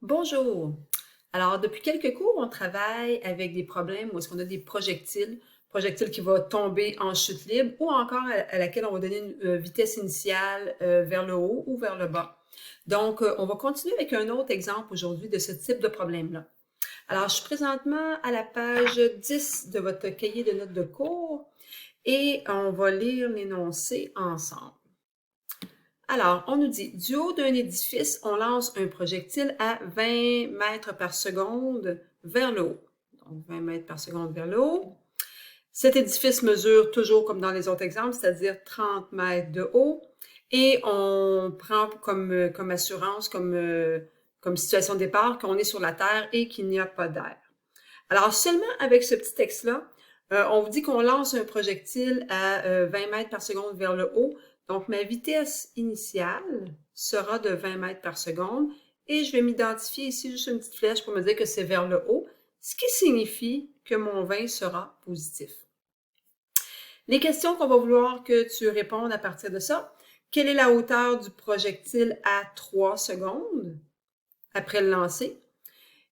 Bonjour. Alors, depuis quelques cours, on travaille avec des problèmes où est-ce qu'on a des projectiles qui vont tomber en chute libre ou encore à laquelle on va donner une vitesse initiale vers le haut ou vers le bas. Donc, on va continuer avec un autre exemple aujourd'hui de ce type de problème-là. Alors, je suis présentement à la page 10 de votre cahier de notes de cours et on va lire l'énoncé ensemble. Alors, on nous dit, du haut d'un édifice, on lance un projectile à 20 mètres par seconde vers le haut. Donc, 20 mètres par seconde vers le haut. Cet édifice mesure toujours comme dans les autres exemples, c'est-à-dire 30 mètres de haut. Et on prend comme assurance, comme situation de départ, qu'on est sur la Terre et qu'il n'y a pas d'air. Alors, seulement avec ce petit texte-là, on vous dit qu'on lance un projectile à 20 mètres par seconde vers le haut. Donc, ma vitesse initiale sera de 20 mètres par seconde et je vais m'identifier ici juste une petite flèche pour me dire que c'est vers le haut, ce qui signifie que mon 20 sera positif. Les questions qu'on va vouloir que tu répondes à partir de ça, quelle est la hauteur du projectile à 3 secondes après le lancer?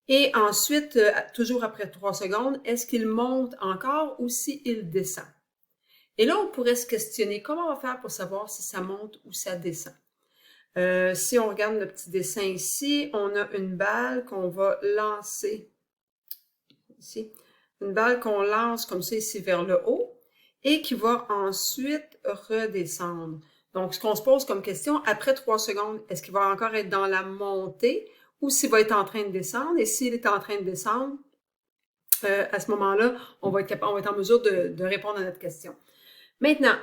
Et ensuite, toujours après 3 secondes, est-ce qu'il monte encore ou s'il descend? Et là, on pourrait se questionner comment on va faire pour savoir si ça monte ou ça descend. Si on regarde le petit dessin ici, on a une balle qu'on va lancer ici. Une balle qu'on lance comme ça ici vers le haut et qui va ensuite redescendre. Donc, ce qu'on se pose comme question, après 3 secondes, est-ce qu'il va encore être dans la montée ou s'il va être en train de descendre? Et s'il est en train de descendre, à ce moment-là, on va être en mesure de répondre à notre question. Maintenant,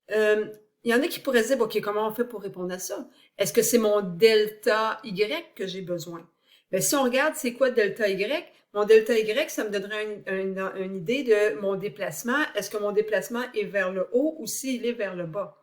il y en a qui pourraient se dire, OK, comment on fait pour répondre à ça? Est-ce que c'est mon delta Y que j'ai besoin? Bien, si on regarde, c'est quoi delta Y? Mon delta Y, ça me donnerait une idée de mon déplacement. Est-ce que mon déplacement est vers le haut ou s'il est vers le bas?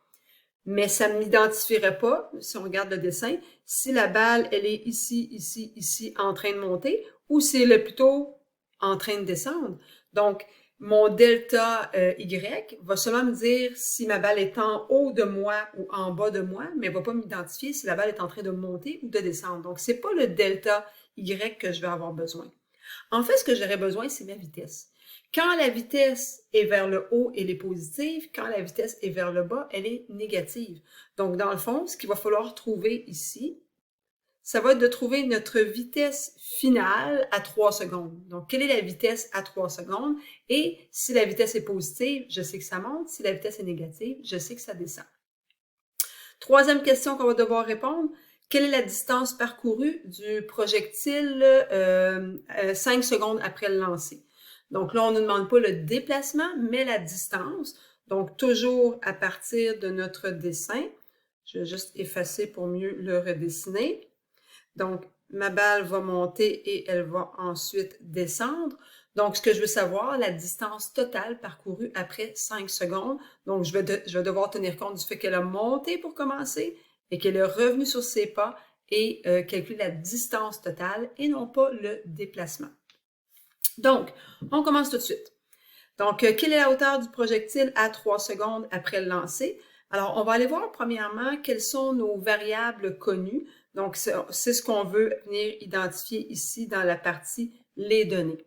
Mais ça ne m'identifierait pas, si on regarde le dessin, si la balle, elle est ici, ici, ici, en train de monter, ou si elle est plutôt en train de descendre. Donc, mon delta Y va seulement me dire si ma balle est en haut de moi ou en bas de moi, mais ne va pas m'identifier si la balle est en train de monter ou de descendre. Donc, c'est pas le delta Y que je vais avoir besoin. En fait, ce que j'aurais besoin, c'est ma vitesse. Quand la vitesse est vers le haut, elle est positive. Quand la vitesse est vers le bas, elle est négative. Donc, dans le fond, ce qu'il va falloir trouver ici, ça va être de trouver notre vitesse finale à 3 secondes. Donc, quelle est la vitesse à 3 secondes? Et si la vitesse est positive, je sais que ça monte. Si la vitesse est négative, je sais que ça descend. Troisième question qu'on va devoir répondre. Quelle est la distance parcourue du projectile 5 secondes après le lancer? Donc là, on ne nous demande pas le déplacement, mais la distance. Donc, toujours à partir de notre dessin. Je vais juste effacer pour mieux le redessiner. Donc, ma balle va monter et elle va ensuite descendre. Donc, ce que je veux savoir, la distance totale parcourue après 5 secondes. Donc, je vais devoir tenir compte du fait qu'elle a monté pour commencer et qu'elle est revenue sur ses pas et calculer la distance totale et non pas le déplacement. Donc, on commence tout de suite. Donc, quelle est la hauteur du projectile à 3 secondes après le lancer? Alors, on va aller voir premièrement quelles sont nos variables connues. Donc, c'est ce qu'on veut venir identifier ici dans la partie « Les données ».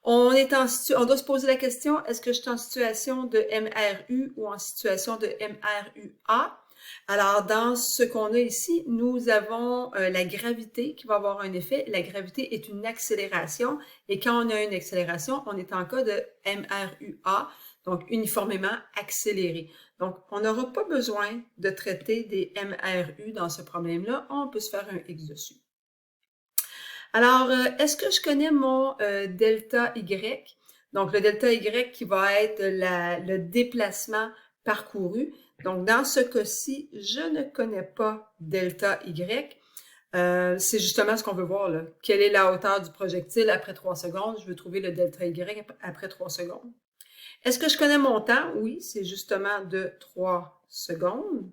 On doit se poser la question, est-ce que je suis en situation de MRU ou en situation de MRUA? Alors, dans ce qu'on a ici, nous avons la gravité qui va avoir un effet. La gravité est une accélération et quand on a une accélération, on est en cas de MRUA, donc uniformément accéléré. Donc, on n'aura pas besoin de traiter des MRU dans ce problème-là. On peut se faire un X dessus. Alors, est-ce que je connais mon delta Y? Donc, le delta Y qui va être le déplacement parcouru. Donc, dans ce cas-ci, je ne connais pas delta Y. C'est justement ce qu'on veut voir là. Quelle est la hauteur du projectile après 3 secondes? Je veux trouver le delta Y après 3 secondes. Est-ce que je connais mon temps? Oui, c'est justement de 3 secondes.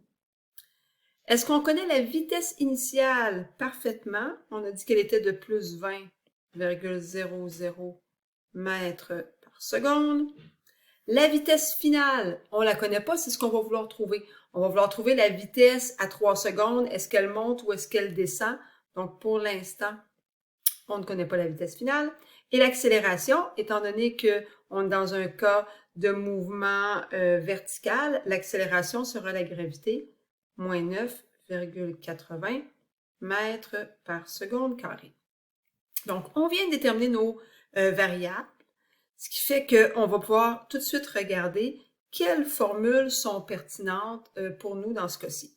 Est-ce qu'on connaît la vitesse initiale parfaitement? On a dit qu'elle était de plus 20,00 mètres par seconde. La vitesse finale, on ne la connaît pas, c'est ce qu'on va vouloir trouver. On va vouloir trouver la vitesse à 3 secondes. Est-ce qu'elle monte ou est-ce qu'elle descend? Donc, pour l'instant, on ne connaît pas la vitesse finale. Et l'accélération, étant donné qu'on est dans un cas de mouvement vertical, l'accélération sera la gravité, moins 9,80 mètres par seconde carrée. Donc, on vient de déterminer nos variables, ce qui fait qu'on va pouvoir tout de suite regarder quelles formules sont pertinentes pour nous dans ce cas-ci.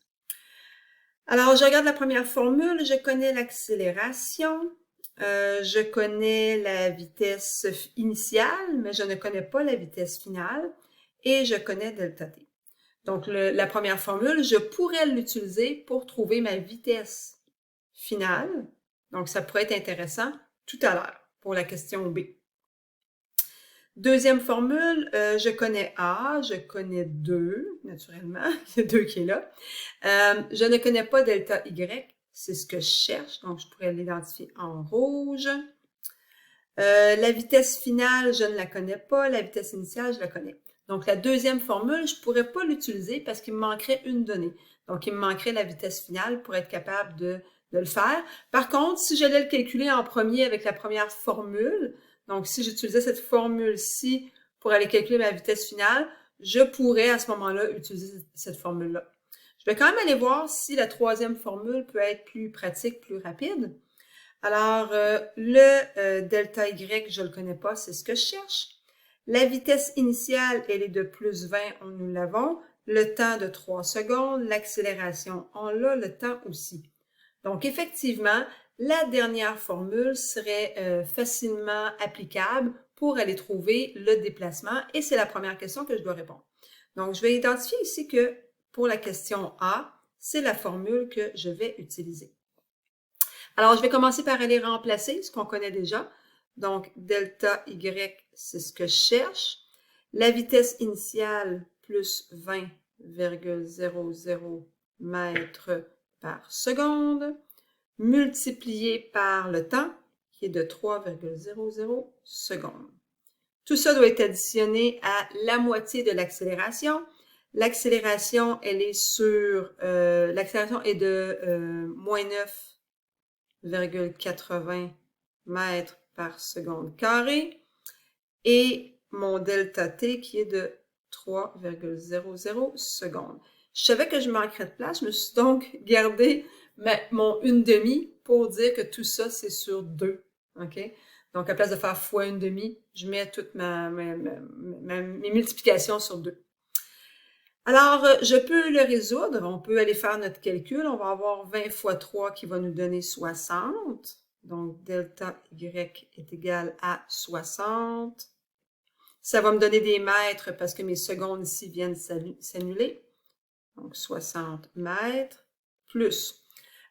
Alors, je regarde la première formule, je connais l'accélération, je connais la vitesse initiale, mais je ne connais pas la vitesse finale, et je connais delta t. Donc, la première formule, je pourrais l'utiliser pour trouver ma vitesse finale. Donc, ça pourrait être intéressant tout à l'heure pour la question B. Deuxième formule, je connais A, je connais 2, naturellement, il y a 2 qui est là. Je ne connais pas delta Y, c'est ce que je cherche, donc je pourrais l'identifier en rouge. La vitesse finale, je ne la connais pas, la vitesse initiale, je la connais. Donc, la deuxième formule, je ne pourrais pas l'utiliser parce qu'il me manquerait une donnée. Donc, il me manquerait la vitesse finale pour être capable de le faire. Par contre, si j'allais le calculer en premier avec la première formule, donc si j'utilisais cette formule-ci pour aller calculer ma vitesse finale, je pourrais à ce moment-là utiliser cette formule-là. Je vais quand même aller voir si la troisième formule peut être plus pratique, plus rapide. Alors, delta Y, je ne le connais pas, c'est ce que je cherche. La vitesse initiale, elle est de plus 20, nous l'avons. Le temps de 3 secondes, l'accélération, on l'a, le temps aussi. Donc, effectivement, la dernière formule serait facilement applicable pour aller trouver le déplacement et c'est la première question que je dois répondre. Donc, je vais identifier ici que pour la question A, c'est la formule que je vais utiliser. Alors, je vais commencer par aller remplacer ce qu'on connaît déjà. Donc, delta Y, c'est ce que je cherche. La vitesse initiale, plus 20,00 mètres par seconde, multiplié par le temps, qui est de 3,00 secondes. Tout ça doit être additionné à la moitié de l'accélération. L'accélération, elle est sur, l'accélération est de moins 9,80 mètres par seconde carrée et mon delta t qui est de 3,00 secondes. Je savais que je manquerais de place, je me suis donc gardé mon 1/2 pour dire que tout ça, c'est sur 2. OK? Donc, à place de faire fois 1/2, je mets toutes mes multiplications sur 2. Alors, je peux le résoudre. On peut aller faire notre calcul. On va avoir 20 fois 3 qui va nous donner 60. Donc, delta Y est égal à 60. Ça va me donner des mètres parce que mes secondes ici viennent s'annuler. Donc, 60 mètres plus.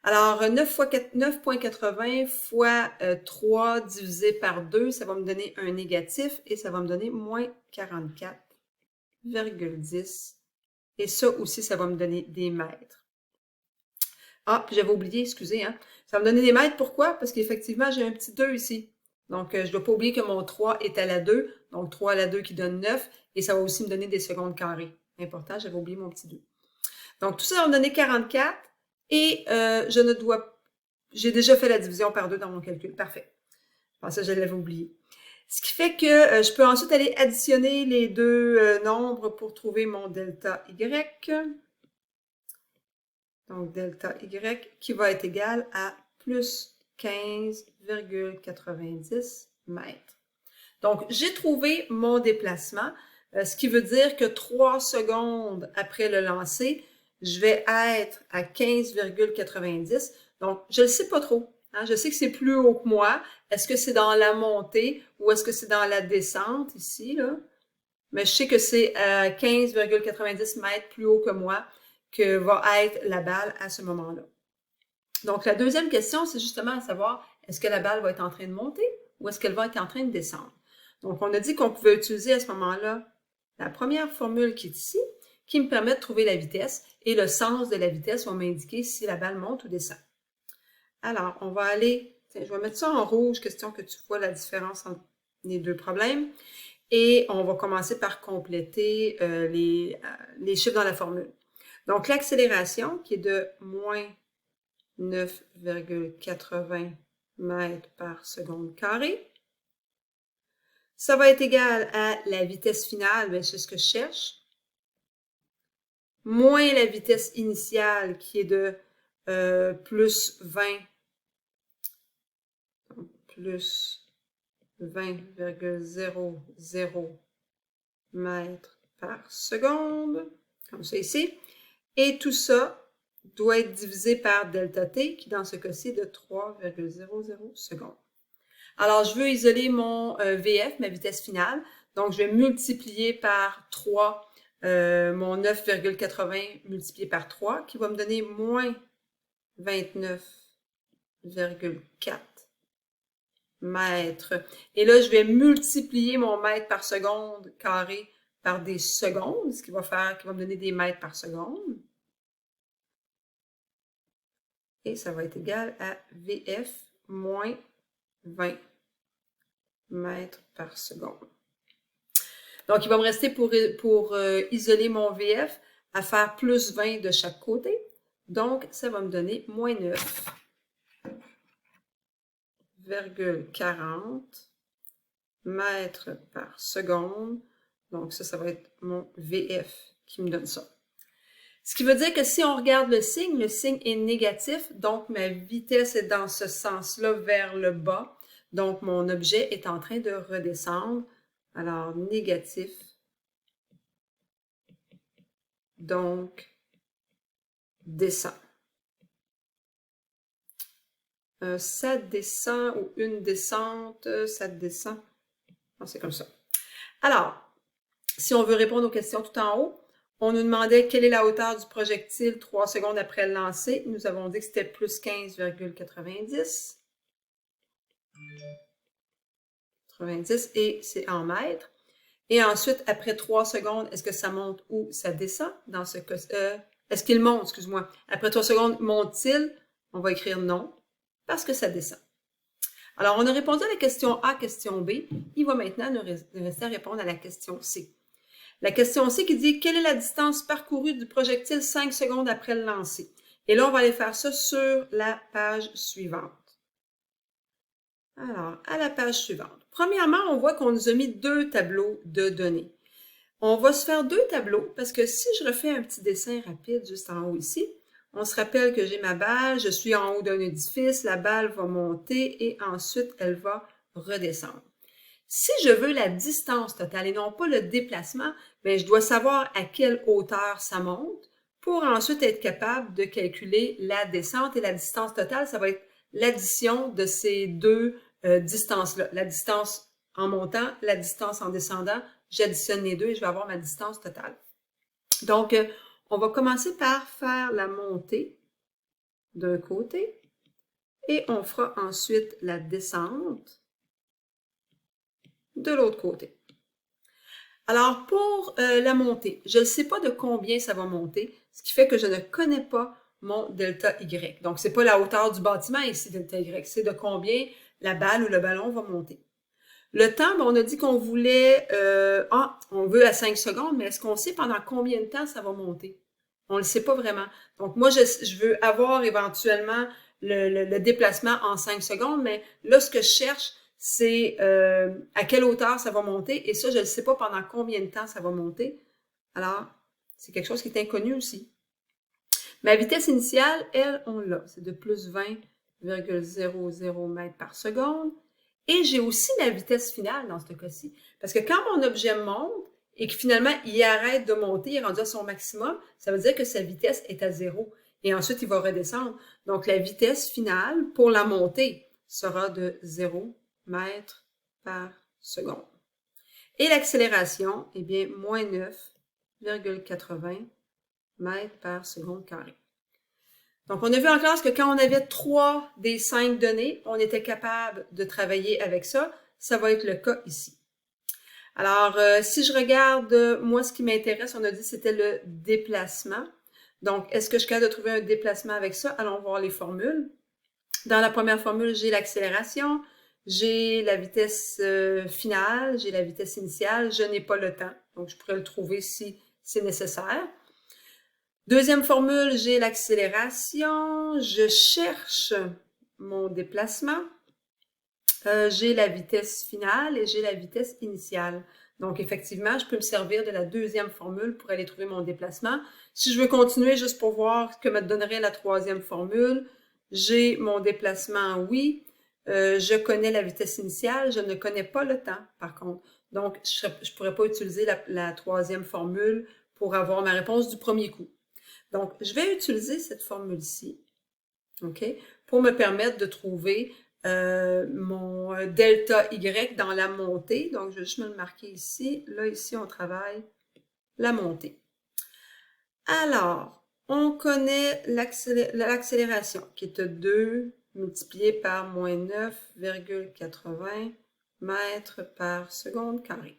Alors, 9,80 fois 3 divisé par 2, ça va me donner un négatif et ça va me donner moins 44,10. Et ça aussi, ça va me donner des mètres. Ah, puis j'avais oublié, excusez, hein. Ça va me donner des mètres, pourquoi? Parce qu'effectivement, j'ai un petit 2 ici. Donc, je ne dois pas oublier que mon 3 est à la 2. Donc, 3 à la 2 qui donne 9. Et ça va aussi me donner des secondes carrées. Important, j'avais oublié mon petit 2. Donc, tout ça va me donner 44. Et j'ai déjà fait la division par 2 dans mon calcul. Parfait. Je pensais que je l'avais oublié. Ce qui fait que je peux ensuite aller additionner les deux nombres pour trouver mon delta Y. Donc, delta Y qui va être égal à plus 15,90 mètres. Donc, j'ai trouvé mon déplacement, ce qui veut dire que 3 secondes après le lancer, je vais être à 15,90. Donc, je ne le sais pas trop. Hein? Je sais que c'est plus haut que moi. Est-ce que c'est dans la montée ou est-ce que c'est dans la descente ici, là? Mais je sais que c'est 15,90 mètres plus haut que moi que va être la balle à ce moment-là. Donc, la deuxième question, c'est justement à savoir, est-ce que la balle va être en train de monter ou est-ce qu'elle va être en train de descendre? Donc, on a dit qu'on pouvait utiliser à ce moment-là la première formule qui est ici, qui me permet de trouver la vitesse et le sens de la vitesse va m'indiquer si la balle monte ou descend. Alors, on va aller, je vais mettre ça en rouge, question que tu vois la différence entre les deux problèmes. Et on va commencer par compléter les chiffres dans la formule. Donc, l'accélération qui est de moins 9,80 mètres par seconde carré. Ça va être égal à la vitesse finale, bien, c'est ce que je cherche, moins la vitesse initiale qui est de plus 20, plus 20,00 mètres par seconde, comme ça ici. Et tout ça doit être divisé par delta t, qui dans ce cas-ci est de 3,00 secondes. Alors, je veux isoler mon VF, ma vitesse finale. Donc, je vais multiplier par 3 mon 9,80 multiplié par 3, qui va me donner moins 29,4 mètres. Et là, je vais multiplier mon mètre par seconde carré par des secondes, ce qui va me donner des mètres par seconde. Et ça va être égal à VF moins 20 mètres par seconde. Donc, il va me rester pour isoler mon VF à faire plus 20 de chaque côté. Donc, ça va me donner moins 9,40 mètres par seconde. Donc, ça va être mon VF qui me donne ça. Ce qui veut dire que si on regarde le signe est négatif, donc ma vitesse est dans ce sens-là vers le bas. Donc, mon objet est en train de redescendre. Alors, négatif. Donc, descend. Ça descend ou une descente, ça descend. C'est comme ça. Alors, si on veut répondre aux questions tout en haut, on nous demandait quelle est la hauteur du projectile 3 secondes après le lancer. Nous avons dit que c'était plus 15,90. 90 et c'est en mètres. Et ensuite, après 3 secondes, est-ce que ça monte ou ça descend? Dans ce cas, est-ce qu'il monte, excuse-moi. Après 3 secondes, monte-t-il? On va écrire non, parce que ça descend. Alors, on a répondu à la question A, question B. Il va maintenant nous rester à répondre à la question C. La question C qui dit « Quelle est la distance parcourue du projectile 5 secondes après le lancer? » Et là, on va aller faire ça sur la page suivante. Alors, à la page suivante. Premièrement, on voit qu'on nous a mis 2 tableaux de données. On va se faire 2 tableaux parce que si je refais un petit dessin rapide juste en haut ici, on se rappelle que j'ai ma balle, je suis en haut d'un édifice, la balle va monter et ensuite elle va redescendre. Si je veux la distance totale et non pas le déplacement, bien, je dois savoir à quelle hauteur ça monte pour ensuite être capable de calculer la descente et la distance totale. Ça va être l'addition de ces 2 distances-là. La distance en montant, la distance en descendant. J'additionne les 2 et je vais avoir ma distance totale. Donc, on va commencer par faire la montée d'un côté et on fera ensuite la descente de l'autre côté. Alors, pour la montée, je ne sais pas de combien ça va monter, ce qui fait que je ne connais pas mon delta Y. Donc, ce n'est pas la hauteur du bâtiment ici, delta Y, c'est de combien la balle ou le ballon va monter. Le temps, on a dit qu'on voulait, on veut à 5 secondes, mais est-ce qu'on sait pendant combien de temps ça va monter? On ne le sait pas vraiment. Donc, moi, je veux avoir éventuellement le déplacement en 5 secondes, mais là, ce que je cherche, c'est à quelle hauteur ça va monter, et ça, je ne sais pas pendant combien de temps ça va monter. Alors, c'est quelque chose qui est inconnu aussi. Ma vitesse initiale, elle, on l'a. C'est de plus 20,00 mètres par seconde. Et j'ai aussi la vitesse finale dans ce cas-ci. Parce que quand mon objet monte et que finalement, il arrête de monter, il est rendu à son maximum, ça veut dire que sa vitesse est à 0. Et ensuite, il va redescendre. Donc, la vitesse finale pour la montée sera de 0 mètres par seconde. Et l'accélération, eh bien, moins 9,80 mètres par seconde carrée. Donc, on a vu en classe que quand on avait 3 des 5 données, on était capable de travailler avec ça. Ça va être le cas ici. Alors, si je regarde, moi, ce qui m'intéresse, on a dit que c'était le déplacement. Donc, est-ce que je suis capable de trouver un déplacement avec ça? Allons voir les formules. Dans la première formule, j'ai l'accélération, j'ai la vitesse finale, j'ai la vitesse initiale, je n'ai pas le temps. Donc, je pourrais le trouver si c'est nécessaire. Deuxième formule, j'ai l'accélération, je cherche mon déplacement. J'ai la vitesse finale et j'ai la vitesse initiale. Donc, effectivement, je peux me servir de la deuxième formule pour aller trouver mon déplacement. Si je veux continuer juste pour voir ce que me donnerait la troisième formule, j'ai mon déplacement, oui. Je connais la vitesse initiale, je ne connais pas le temps, par contre. Donc, je ne pourrais pas utiliser la troisième formule pour avoir ma réponse du premier coup. Donc, je vais utiliser cette formule-ci, OK, pour me permettre de trouver mon delta Y dans la montée. Donc, je vais juste me le marquer ici. Là, ici, on travaille la montée. Alors, on connaît l'accélération, qui est 2 multiplié par moins 9,80 mètres par seconde carrée.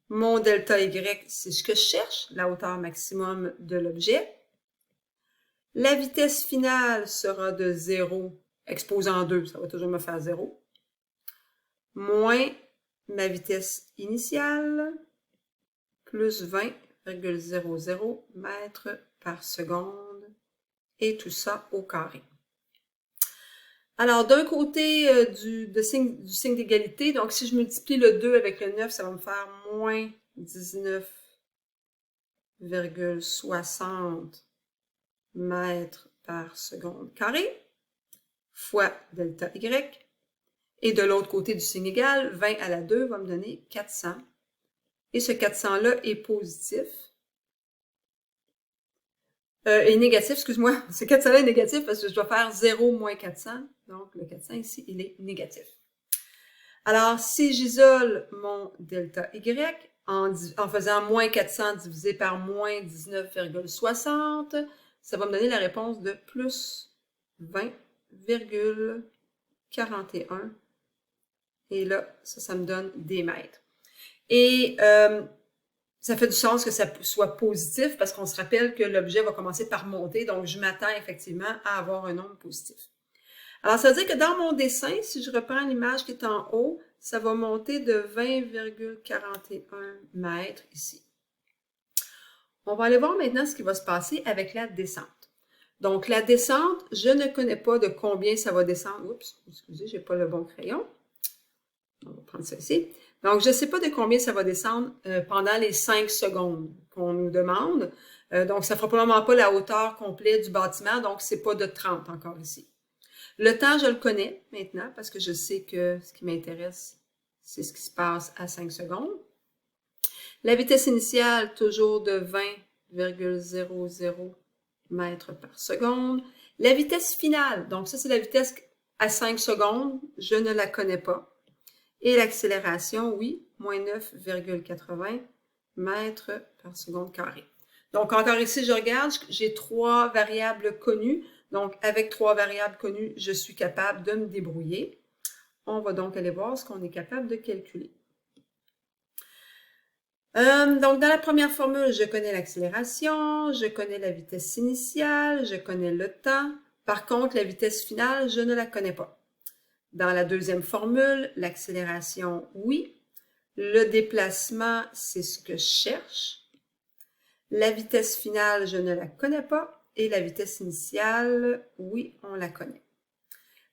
Mon delta Y, c'est ce que je cherche, la hauteur maximum de l'objet. La vitesse finale sera de 0, exposant 2, ça va toujours me faire 0, moins ma vitesse initiale, plus 20,00 mètres par seconde, et tout ça au carré. Alors, d'un côté du signe d'égalité, donc si je multiplie le 2 avec le 9, ça va me faire moins 19,60 mètres par seconde carré, fois delta Y. Et de l'autre côté du signe égal, 20 à la 2 va me donner 400. Et ce 400-là est positif. Est négatif, excuse-moi. Ce 400-là est négatif parce que je dois faire 0 moins 400. Donc, le 400 ici, il est négatif. Alors, si j'isole mon delta Y en faisant moins 400 divisé par moins 19,60, ça va me donner la réponse de plus 20,41. Et là, ça me donne des mètres. Et ça fait du sens que ça soit positif parce qu'on se rappelle que l'objet va commencer par monter. Donc, je m'attends effectivement à avoir un nombre positif. Alors, ça veut dire que dans mon dessin, si je reprends l'image qui est en haut, ça va monter de 20,41 mètres ici. On va aller voir maintenant ce qui va se passer avec la descente. Donc, la descente, je ne connais pas de combien ça va descendre. Oups, excusez, je n'ai pas le bon crayon. On va prendre ça ici. Donc, je ne sais pas de combien ça va descendre pendant les 5 secondes qu'on nous demande. Donc, ça ne fera probablement pas la hauteur complète du bâtiment, donc ce n'est pas de 30 encore ici. Le temps, je le connais maintenant parce que je sais que ce qui m'intéresse, c'est ce qui se passe à 5 secondes. La vitesse initiale, toujours de 20,00 mètres par seconde. La vitesse finale, donc ça, c'est la vitesse à 5 secondes, je ne la connais pas. Et l'accélération, oui, moins 9,80 mètres par seconde carrée. Donc, encore ici, je regarde, j'ai 3 variables connues. Donc, avec 3 variables connues, je suis capable de me débrouiller. On va donc aller voir ce qu'on est capable de calculer. Donc, dans la première formule, je connais l'accélération, je connais la vitesse initiale, je connais le temps. Par contre, la vitesse finale, je ne la connais pas. Dans la deuxième formule, l'accélération, oui. Le déplacement, c'est ce que je cherche. La vitesse finale, je ne la connais pas. Et la vitesse initiale, oui, on la connaît.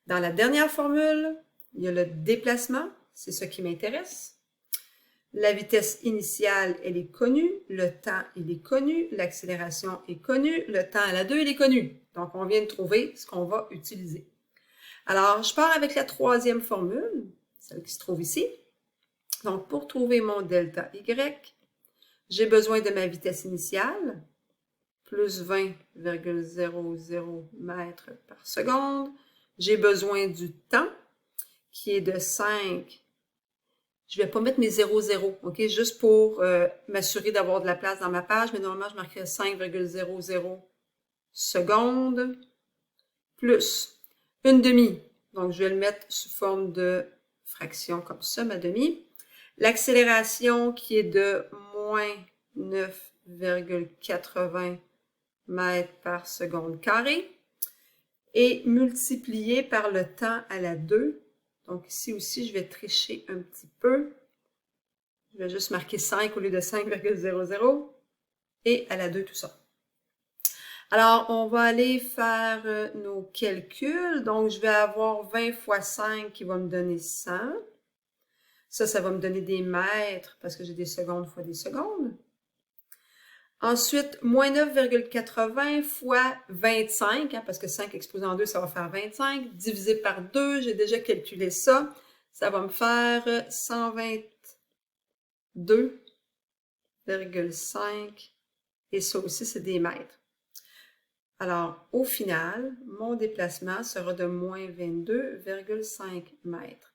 Dans la dernière formule, il y a le déplacement, c'est ce qui m'intéresse. La vitesse initiale, elle est connue. Le temps, il est connu. L'accélération est connue. Le temps à la 2, il est connu. Donc, on vient de trouver ce qu'on va utiliser. Alors, je pars avec la troisième formule, celle qui se trouve ici. Donc, pour trouver mon delta Y, j'ai besoin de ma vitesse initiale, plus 20,00 mètres par seconde. J'ai besoin du temps, qui est de 5. Je ne vais pas mettre mes 0,0, OK? Juste pour m'assurer d'avoir de la place dans ma page, mais normalement, je marquerai 5,00 secondes, plus une demi. Donc, je vais le mettre sous forme de fraction comme ça, ma demi. L'accélération qui est de moins 9,80 mètres par seconde carrée et multiplié par le temps à la 2. Donc, ici aussi, je vais tricher un petit peu. Je vais juste marquer 5 au lieu de 5,00 et à la 2 tout ça. Alors, on va aller faire nos calculs. Donc, je vais avoir 20 fois 5 qui va me donner 100. Ça va me donner des mètres parce que j'ai des secondes fois des secondes. Ensuite, moins 9,80 fois 25, hein, parce que 5 exposé en 2, ça va faire 25, divisé par 2, j'ai déjà calculé ça. Ça va me faire 122,5, et ça aussi, c'est des mètres. Alors, au final, mon déplacement sera de moins 22,5 mètres.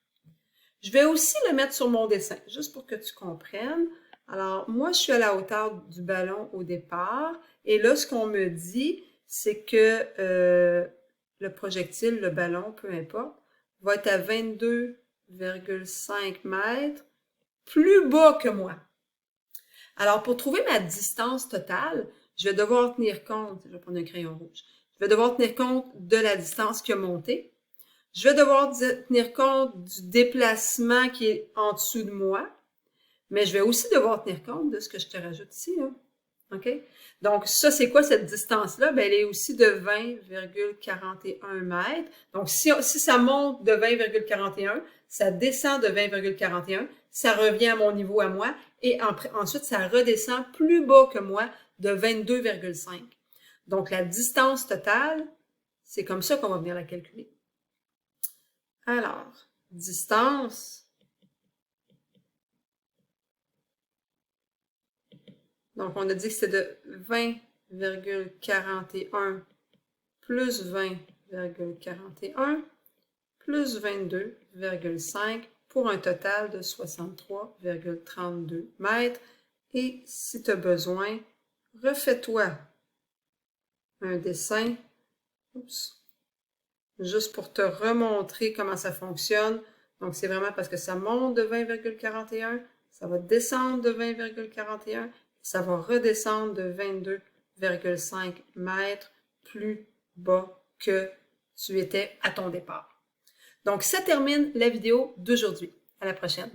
Je vais aussi le mettre sur mon dessin, juste pour que tu comprennes. Alors, moi, je suis à la hauteur du ballon au départ. Et là, ce qu'on me dit, c'est que le projectile, le ballon, peu importe, va être à 22,5 mètres plus bas que moi. Alors, pour trouver ma distance totale, je vais devoir tenir compte, je vais prendre un crayon rouge, je vais devoir tenir compte de la distance qui a monté. Je vais devoir tenir compte du déplacement qui est en dessous de moi, mais je vais aussi devoir tenir compte de ce que je te rajoute ici, là. OK? Donc, ça, c'est quoi cette distance-là? Ben, elle est aussi de 20,41 mètres. Donc, si ça monte de 20,41, ça descend de 20,41, ça revient à mon niveau à moi, et ensuite, ça redescend plus bas que moi de 22,5. Donc, la distance totale, c'est comme ça qu'on va venir la calculer. Alors, distance. Donc, on a dit que c'est de 20,41 plus 20,41 plus 22,5 pour un total de 63,32 mètres. Et si tu as besoin, refais-toi un dessin. Oups. Juste pour te remontrer comment ça fonctionne. Donc, c'est vraiment parce que ça monte de 20,41, ça va descendre de 20,41, ça va redescendre de 22,5 mètres plus bas que tu étais à ton départ. Donc, ça termine la vidéo d'aujourd'hui. À la prochaine.